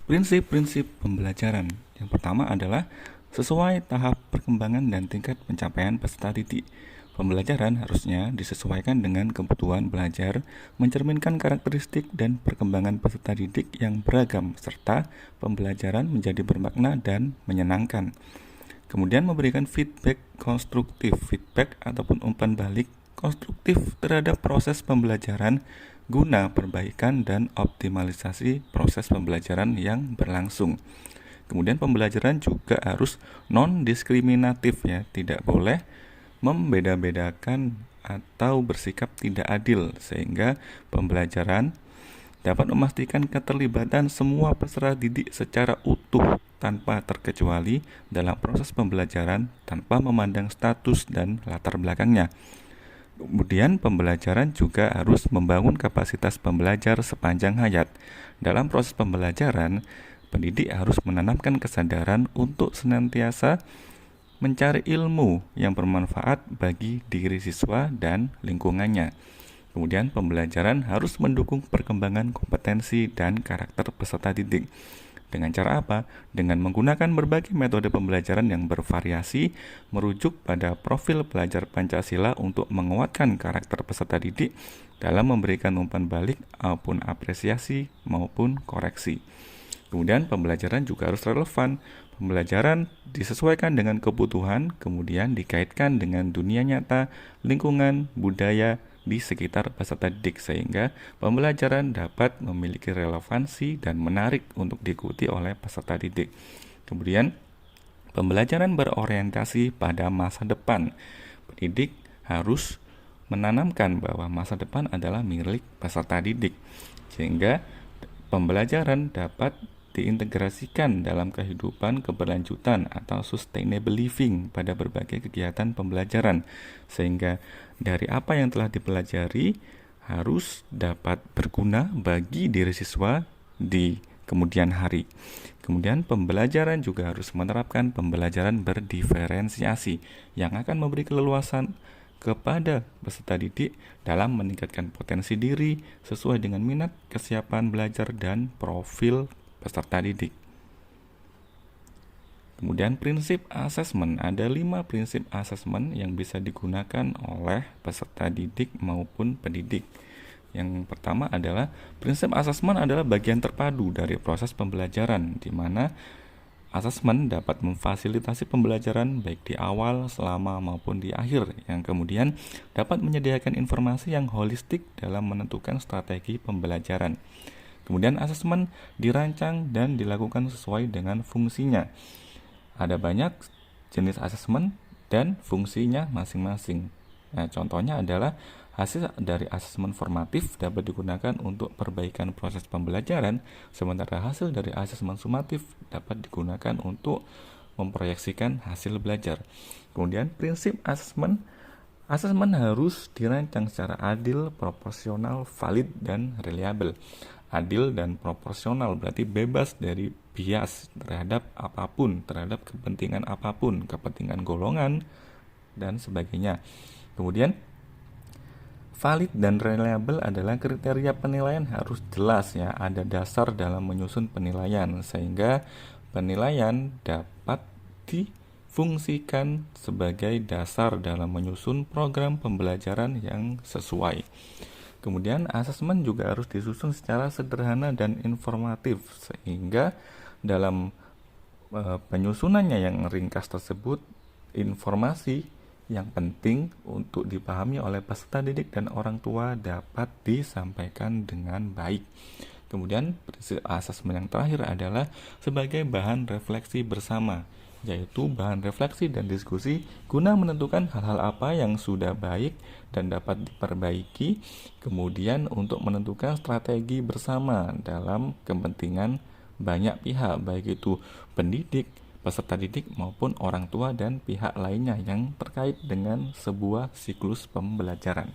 Prinsip-prinsip pembelajaran. Yang pertama adalah sesuai tahap perkembangan dan tingkat pencapaian peserta didik. Pembelajaran harusnya disesuaikan dengan kebutuhan belajar, mencerminkan karakteristik dan perkembangan peserta didik yang beragam, serta pembelajaran menjadi bermakna dan menyenangkan. Kemudian memberikan feedback konstruktif, feedback ataupun umpan balik konstruktif terhadap proses pembelajaran guna perbaikan dan optimalisasi proses pembelajaran yang berlangsung. Kemudian pembelajaran juga harus non-diskriminatif ya, tidak boleh membeda-bedakan atau bersikap tidak adil, sehingga pembelajaran dapat memastikan keterlibatan semua peserta didik secara utuh tanpa terkecuali dalam proses pembelajaran tanpa memandang status dan latar belakangnya. Kemudian pembelajaran juga harus membangun kapasitas pembelajar sepanjang hayat. Dalam proses pembelajaran, pendidik harus menanamkan kesadaran untuk senantiasa mencari ilmu yang bermanfaat bagi diri siswa dan lingkungannya. Kemudian pembelajaran harus mendukung perkembangan kompetensi dan karakter peserta didik. Dengan cara apa? Dengan menggunakan berbagai metode pembelajaran yang bervariasi, merujuk pada profil pelajar Pancasila untuk menguatkan karakter peserta didik dalam memberikan umpan balik maupun apresiasi maupun koreksi. Kemudian pembelajaran juga harus relevan. Pembelajaran disesuaikan dengan kebutuhan, kemudian dikaitkan dengan dunia nyata, lingkungan, budaya di sekitar peserta didik, sehingga pembelajaran dapat memiliki relevansi dan menarik untuk diikuti oleh peserta didik. Kemudian pembelajaran berorientasi pada masa depan. Pendidik harus menanamkan bahwa masa depan adalah milik peserta didik, sehingga pembelajaran dapat diintegrasikan dalam kehidupan keberlanjutan atau sustainable living pada berbagai kegiatan pembelajaran, sehingga dari apa yang telah dipelajari harus dapat berguna bagi diri siswa di kemudian hari. Kemudian pembelajaran juga harus menerapkan pembelajaran berdiferensiasi yang akan memberi keleluasan kepada peserta didik dalam meningkatkan potensi diri sesuai dengan minat, kesiapan belajar, dan profil peserta didik. Kemudian prinsip asesmen, ada 5 prinsip asesmen yang bisa digunakan oleh peserta didik maupun pendidik. Yang pertama adalah prinsip asesmen adalah bagian terpadu dari proses pembelajaran, di mana asesmen dapat memfasilitasi pembelajaran baik di awal, selama, maupun di akhir, yang kemudian dapat menyediakan informasi yang holistik dalam menentukan strategi pembelajaran. Kemudian asesmen dirancang dan dilakukan sesuai dengan fungsinya. Ada banyak jenis asesmen dan fungsinya masing-masing. Nah, contohnya adalah hasil dari asesmen formatif dapat digunakan untuk perbaikan proses pembelajaran, sementara hasil dari asesmen sumatif dapat digunakan untuk memproyeksikan hasil belajar. Kemudian prinsip asesmen harus dirancang secara adil, proporsional, valid, dan reliable. Adil dan proporsional berarti bebas dari bias terhadap apapun, terhadap kepentingan apapun, kepentingan golongan, dan sebagainya. Kemudian valid dan reliable adalah kriteria penilaian harus jelas ya, ada dasar dalam menyusun penilaian, sehingga penilaian dapat difungsikan sebagai dasar dalam menyusun program pembelajaran yang sesuai. Kemudian asesmen juga harus disusun secara sederhana dan informatif, sehingga dalam penyusunannya yang ringkas tersebut, informasi yang penting untuk dipahami oleh peserta didik dan orang tua dapat disampaikan dengan baik. Kemudian prinsip asesmen yang terakhir adalah sebagai bahan refleksi bersama, yaitu bahan refleksi dan diskusi guna menentukan hal-hal apa yang sudah baik dan dapat diperbaiki, kemudian untuk menentukan strategi bersama dalam kepentingan banyak pihak, baik itu pendidik, peserta didik, maupun orang tua dan pihak lainnya yang terkait dengan sebuah siklus pembelajaran.